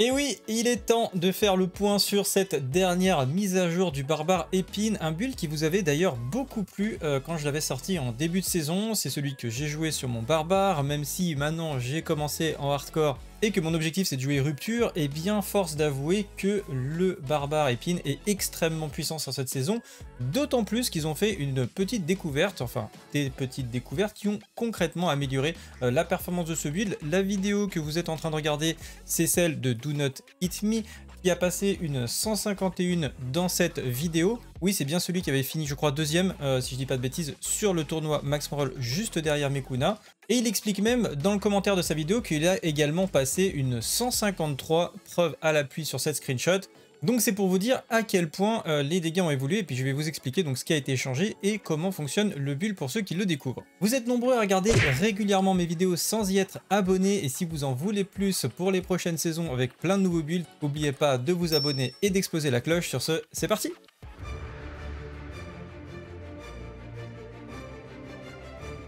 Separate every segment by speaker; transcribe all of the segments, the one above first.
Speaker 1: Et oui, il est temps de faire le point sur cette dernière mise à jour du Barbare Épine, un build qui vous avait d'ailleurs beaucoup plu quand je l'avais sorti en début de saison. C'est celui que j'ai joué sur mon Barbare, même si maintenant j'ai commencé en hardcore et que mon objectif c'est de jouer rupture, et bien force d'avouer que le Barbare Épine est extrêmement puissant sur cette saison, d'autant plus qu'ils ont fait une petite découverte, enfin des petites découvertes qui ont concrètement amélioré la performance de ce build. La vidéo que vous êtes en train de regarder, c'est celle de Do Not Hit Me, qui a passé une 151 dans cette vidéo. Oui, c'est bien celui qui avait fini, je crois, deuxième, si je dis pas de bêtises, sur le tournoi Max Roll juste derrière Mekuna. Et il explique même dans le commentaire de sa vidéo qu'il a également passé une 153, preuve à l'appui sur cette screenshot. Donc c'est pour vous dire à quel point les dégâts ont évolué, et puis je vais vous expliquer donc ce qui a été changé et comment fonctionne le build pour ceux qui le découvrent. Vous êtes nombreux à regarder régulièrement mes vidéos sans y être abonnés, et si vous en voulez plus pour les prochaines saisons avec plein de nouveaux builds, n'oubliez pas de vous abonner et d'exploser la cloche. Sur ce, c'est parti!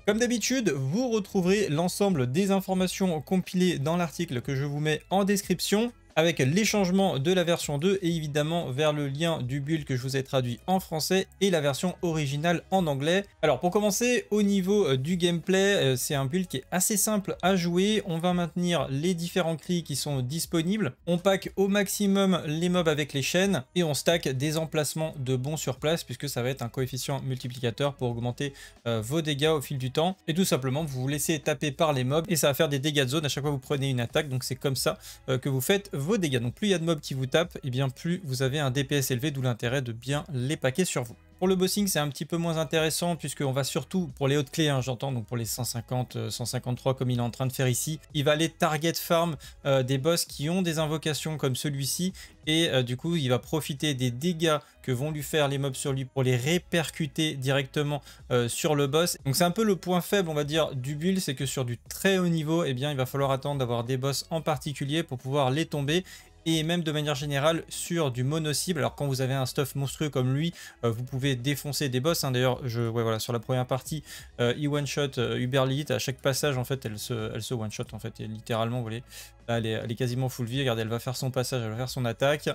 Speaker 1: Comme d'habitude, vous retrouverez l'ensemble des informations compilées dans l'article que je vous mets en description, avec les changements de la version 2 et évidemment vers le lien du build que je vous ai traduit en français et la version originale en anglais. Alors pour commencer, au niveau du gameplay, c'est un build qui est assez simple à jouer. On va maintenir les différents cris qui sont disponibles. On pack au maximum les mobs avec les chaînes et on stack des emplacements de bons sur place, puisque ça va être un coefficient multiplicateur pour augmenter vos dégâts au fil du temps. Et tout simplement, vous vous laissez taper par les mobs et ça va faire des dégâts de zone à chaque fois que vous prenez une attaque. Donc c'est comme ça que vous faites vos dégâts. Donc plus il y a de mobs qui vous tapent, et bien plus vous avez un DPS élevé, d'où l'intérêt de bien les paquer sur vous. Pour le bossing, c'est un petit peu moins intéressant, puisqu'on va surtout, pour les hautes clés, hein, j'entends, donc pour les 150, 153 comme il est en train de faire ici, il va aller target farm des boss qui ont des invocations comme celui-ci, et du coup il va profiter des dégâts que vont lui faire les mobs sur lui pour les répercuter directement sur le boss. Donc c'est un peu le point faible, on va dire, du build, c'est que sur du très haut niveau, eh bien il va falloir attendre d'avoir des boss en particulier pour pouvoir les tomber. Et même de manière générale sur du mono-cible. Alors quand vous avez un stuff monstrueux comme lui, vous pouvez défoncer des boss, hein. D'ailleurs, voilà, sur la première partie, il one-shot Uber Lilith. À chaque passage, en fait, elle se one-shot, en fait. Et littéralement, vous voyez, là, elle est quasiment full vie. Regardez, elle va faire son passage, elle va faire son attaque.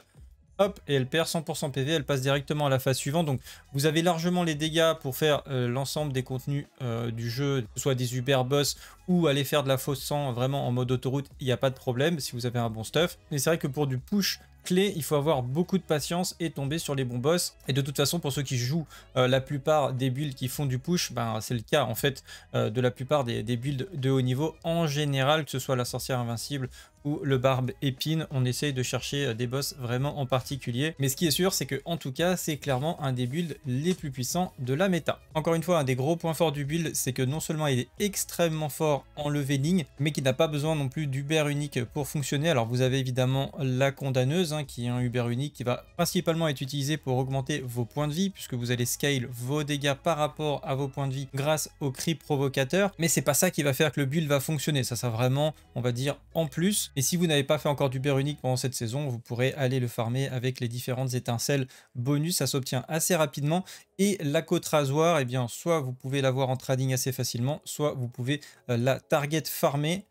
Speaker 1: Hop, et elle perd 100% PV, elle passe directement à la phase suivante. Donc vous avez largement les dégâts pour faire l'ensemble des contenus du jeu, que ce soit des Uber Boss ou aller faire de la fausse sang vraiment en mode autoroute, il n'y a pas de problème si vous avez un bon stuff. Mais c'est vrai que pour du push clé, il faut avoir beaucoup de patience et tomber sur les bons boss. Et de toute façon, pour ceux qui jouent la plupart des builds qui font du push, ben, c'est le cas en fait de la plupart des builds de haut niveau en général, que ce soit la sorcière invincible ou le barbe épine, on essaye de chercher des boss vraiment en particulier. Mais ce qui est sûr, c'est que en tout cas, c'est clairement un des builds les plus puissants de la méta. Encore une fois, un des gros points forts du build, c'est que non seulement il est extrêmement fort en leveling, mais qu'il n'a pas besoin non plus d'Uber unique pour fonctionner. Alors vous avez évidemment la condamneuse, hein, qui est un Uber unique qui va principalement être utilisé pour augmenter vos points de vie, puisque vous allez scale vos dégâts par rapport à vos points de vie grâce au cri provocateur. Mais c'est pas ça qui va faire que le build va fonctionner. Ça sera vraiment, on va dire, en plus. Et si vous n'avez pas fait encore d'Uber unique pendant cette saison, vous pourrez aller le farmer avec les différentes étincelles bonus. Ça s'obtient assez rapidement. Et la côte rasoir, eh bien, soit vous pouvez l'avoir en trading assez facilement, soit vous pouvez la target farmer.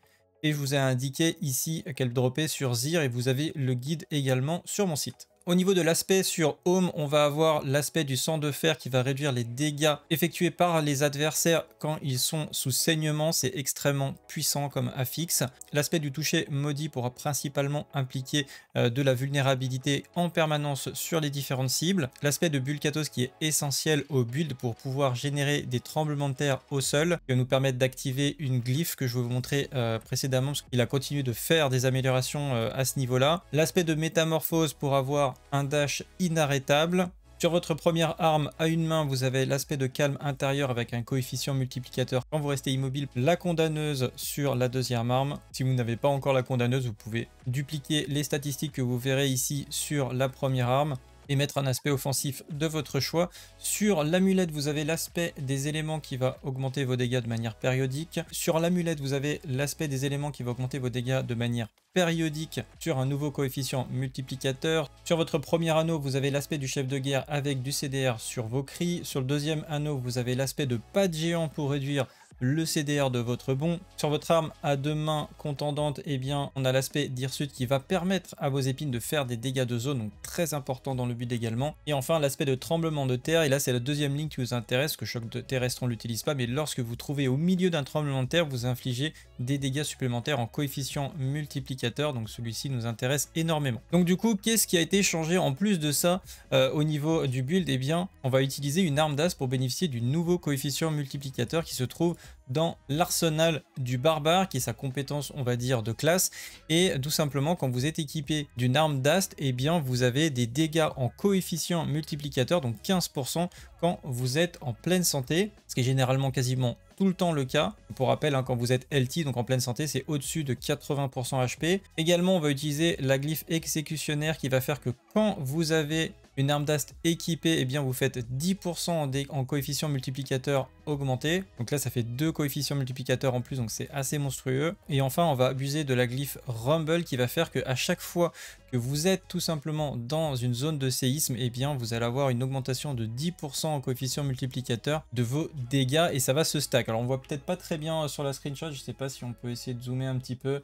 Speaker 1: Et je vous ai indiqué ici qu'elle dropait sur Zir, et vous avez le guide également sur mon site. Au niveau de l'aspect sur Home, on va avoir l'aspect du sang de fer qui va réduire les dégâts effectués par les adversaires quand ils sont sous saignement. C'est extrêmement puissant comme affixe. L'aspect du toucher maudit pourra principalement impliquer de la vulnérabilité en permanence sur les différentes cibles. L'aspect de Bulkatos qui est essentiel au build pour pouvoir générer des tremblements de terre au sol, qui va nous permettre d'activer une glyphe que je vais vous montrer précédemment, parce qu'il a continué de faire des améliorations à ce niveau-là. L'aspect de métamorphose pour avoir un dash inarrêtable. Sur votre première arme à une main, vous avez l'aspect de calme intérieur avec un coefficient multiplicateur quand vous restez immobile. La condamneuse sur la deuxième arme. Si vous n'avez pas encore la condamneuse, vous pouvez dupliquer les statistiques que vous verrez ici sur la première arme et mettre un aspect offensif de votre choix. Sur l'amulette, vous avez l'aspect des éléments qui va augmenter vos dégâts de manière périodique. Sur l'amulette, vous avez l'aspect des éléments qui va augmenter vos dégâts de manière périodique sur un nouveau coefficient multiplicateur. Sur votre premier anneau, vous avez l'aspect du chef de guerre avec du CDR sur vos cris. Sur le deuxième anneau, vous avez l'aspect de pas de géant pour réduire le CDR de votre bon. Sur votre arme à 2 mains contendante, eh bien, on a l'aspect d'Hirsute qui va permettre à vos épines de faire des dégâts de zone, donc très important dans le build également. Et enfin, l'aspect de tremblement de terre, et là c'est la deuxième ligne qui vous intéresse, que choc de terrestre on l'utilise pas, mais lorsque vous trouvez au milieu d'un tremblement de terre, vous infligez des dégâts supplémentaires en coefficient multiplicateur, donc celui-ci nous intéresse énormément. Donc du coup, qu'est-ce qui a été changé en plus de ça au niveau du build? Eh bien, on va utiliser une arme d'as pour bénéficier du nouveau coefficient multiplicateur qui se trouve dans l'arsenal du barbare, qui est sa compétence, on va dire, de classe. Et tout simplement, quand vous êtes équipé d'une arme d'ast, eh bien, vous avez des dégâts en coefficient multiplicateur, donc 15% quand vous êtes en pleine santé, ce qui est généralement quasiment tout le temps le cas. Pour rappel, hein, quand vous êtes LT, donc en pleine santé, c'est au-dessus de 80% HP. Également, on va utiliser la glyphe exécutionnaire qui va faire que quand vous avez une arme d'ast équipée, eh bien vous faites 10% en coefficient multiplicateur augmenté. Donc là, ça fait 2 coefficients multiplicateurs en plus, donc c'est assez monstrueux. Et enfin, on va abuser de la glyphe Rumble qui va faire que à chaque fois que vous êtes tout simplement dans une zone de séisme, eh bien vous allez avoir une augmentation de 10% en coefficient multiplicateur de vos dégâts et ça va se stack. Alors on voit peut-être pas très bien sur la screenshot, je sais pas si on peut essayer de zoomer un petit peu.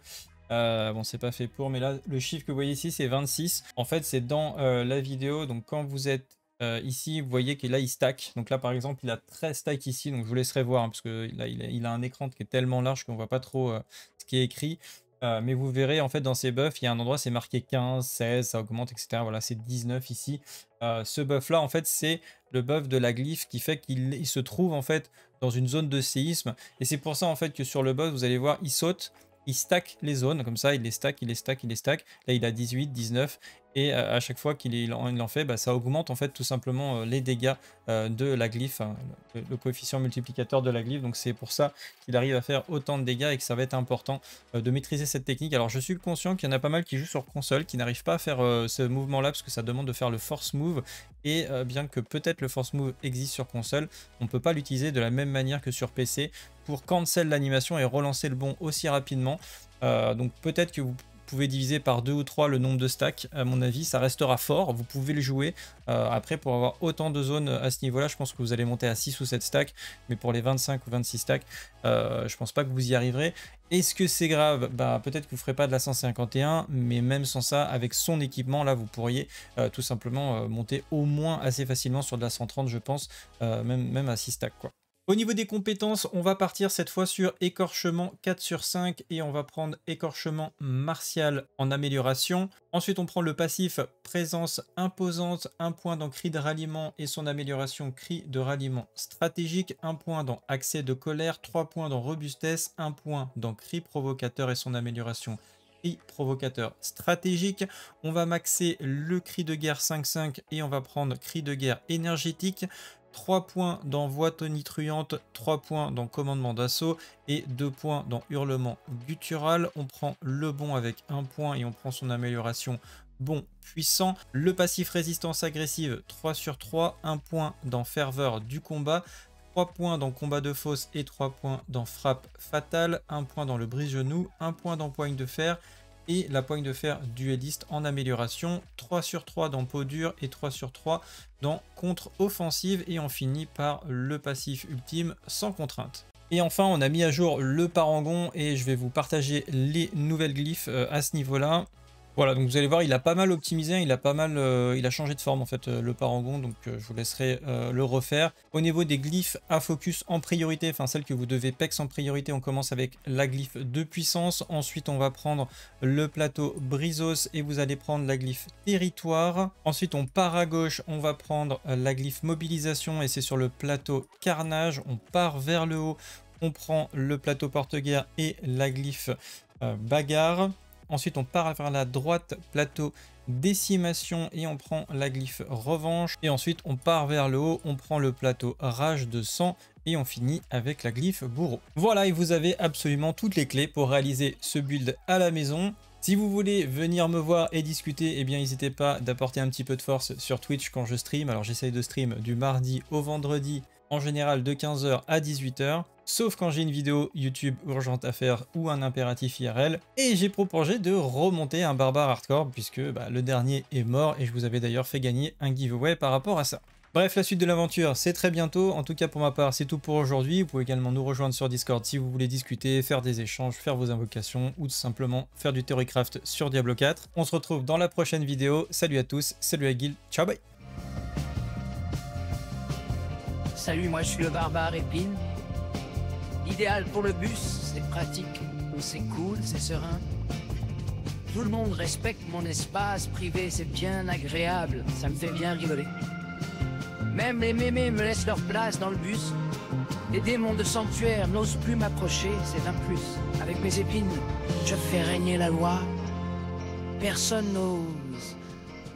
Speaker 1: Bon, c'est pas fait pour, mais là le chiffre que vous voyez ici c'est 26. En fait c'est dans la vidéo, donc quand vous êtes ici vous voyez que là il stack, donc là par exemple il a 13 stack ici, donc je vous laisserai voir hein, parce que là il a un écran qui est tellement large qu'on voit pas trop ce qui est écrit. Mais vous verrez en fait dans ces buffs, il y a un endroit c'est marqué 15, 16, ça augmente, etc. Voilà, c'est 19 ici. Ce buff là en fait c'est le buff de la glyphe qui fait qu'il se trouve en fait dans une zone de séisme. Et c'est pour ça en fait que sur le buff vous allez voir il saute, il stack les zones, comme ça il les stack, il les stack, il les stack. Là il a 18, 19 et à chaque fois qu'il en fait, bah, ça augmente en fait tout simplement les dégâts de la glyphe, hein, le coefficient multiplicateur de la glyphe. Donc c'est pour ça qu'il arrive à faire autant de dégâts et que ça va être important de maîtriser cette technique. Alors je suis conscient qu'il y en a pas mal qui jouent sur console, qui n'arrivent pas à faire ce mouvement là parce que ça demande de faire le force move et bien que peut-être le force move existe sur console, on ne peut pas l'utiliser de la même manière que sur PC pour cancel l'animation et relancer le bond aussi rapidement. Donc peut-être que vous pouvez diviser par 2 ou 3 le nombre de stacks, à mon avis ça restera fort, vous pouvez le jouer. Après pour avoir autant de zones à ce niveau là, je pense que vous allez monter à 6 ou 7 stacks, mais pour les 25 ou 26 stacks, je pense pas que vous y arriverez. Est-ce que c'est grave? Bah peut-être que vous ne ferez pas de la 151, mais même sans ça, avec son équipement, là vous pourriez tout simplement monter au moins assez facilement sur de la 130, je pense, même à 6 stacks quoi. Au niveau des compétences, on va partir cette fois sur écorchement 4 sur 5 et on va prendre écorchement martial en amélioration. Ensuite, on prend le passif présence imposante, 1 point dans cri de ralliement et son amélioration cri de ralliement stratégique, 1 point dans accès de colère, 3 points dans robustesse, 1 point dans cri provocateur et son amélioration cri provocateur stratégique. On va maxer le cri de guerre 5-5 et on va prendre cri de guerre énergétique. 3 points dans voix tonitruante, 3 points dans commandement d'assaut et 2 points dans hurlement guttural. On prend le bon avec 1 point et on prend son amélioration bon puissant. Le passif résistance agressive 3 sur 3, 1 point dans ferveur du combat, 3 points dans combat de fosse et 3 points dans frappe fatale, 1 point dans le brise-genou, 1 point dans poigne de fer et la poigne de fer dueliste en amélioration, 3 sur 3 dans peau dure et 3 sur 3 dans contre-offensive et on finit par le passif ultime sans contrainte. Et enfin on a mis à jour le parangon et je vais vous partager les nouvelles glyphes à ce niveau là. Voilà, donc vous allez voir, il a pas mal optimisé, il a changé de forme en fait le parangon, donc je vous laisserai le refaire. Au niveau des glyphes à focus en priorité, enfin celles que vous devez pex en priorité, on commence avec la glyphe de puissance, ensuite on va prendre le plateau Brizos et vous allez prendre la glyphe territoire. Ensuite on part à gauche, on va prendre la glyphe mobilisation et c'est sur le plateau carnage, on part vers le haut, on prend le plateau porte-guerre et la glyphe bagarre. Ensuite, on part vers la droite, plateau décimation et on prend la glyphe revanche. Et ensuite, on part vers le haut, on prend le plateau rage de sang et on finit avec la glyphe bourreau. Voilà, et vous avez absolument toutes les clés pour réaliser ce build à la maison. Si vous voulez venir me voir et discuter, eh bien n'hésitez pas d'apporter un petit peu de force sur Twitch quand je stream. Alors j'essaye de stream du mardi au vendredi, en général de 15 h à 18 h. Sauf quand j'ai une vidéo YouTube urgente à faire ou un impératif IRL. Et j'ai proposé de remonter un barbare hardcore puisque le dernier est mort et je vous avais d'ailleurs fait gagner un giveaway par rapport à ça. Bref, la suite de l'aventure, c'est très bientôt. En tout cas, pour ma part, c'est tout pour aujourd'hui. Vous pouvez également nous rejoindre sur Discord si vous voulez discuter, faire des échanges, faire vos invocations ou tout simplement faire du Theorycraft sur Diablo 4. On se retrouve dans la prochaine vidéo. Salut à tous, salut à Guild, ciao, bye.
Speaker 2: Salut, moi je suis le barbare Épine. Idéal pour le bus, c'est pratique, c'est cool, c'est serein. Tout le monde respecte mon espace privé, c'est bien agréable, ça me fait bien rigoler. Même les mémés me laissent leur place dans le bus. Les démons de sanctuaire n'osent plus m'approcher, c'est un plus. Avec mes épines, je fais régner la loi. Personne n'ose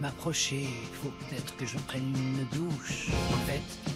Speaker 2: m'approcher, il faut peut-être que je prenne une douche. En fait,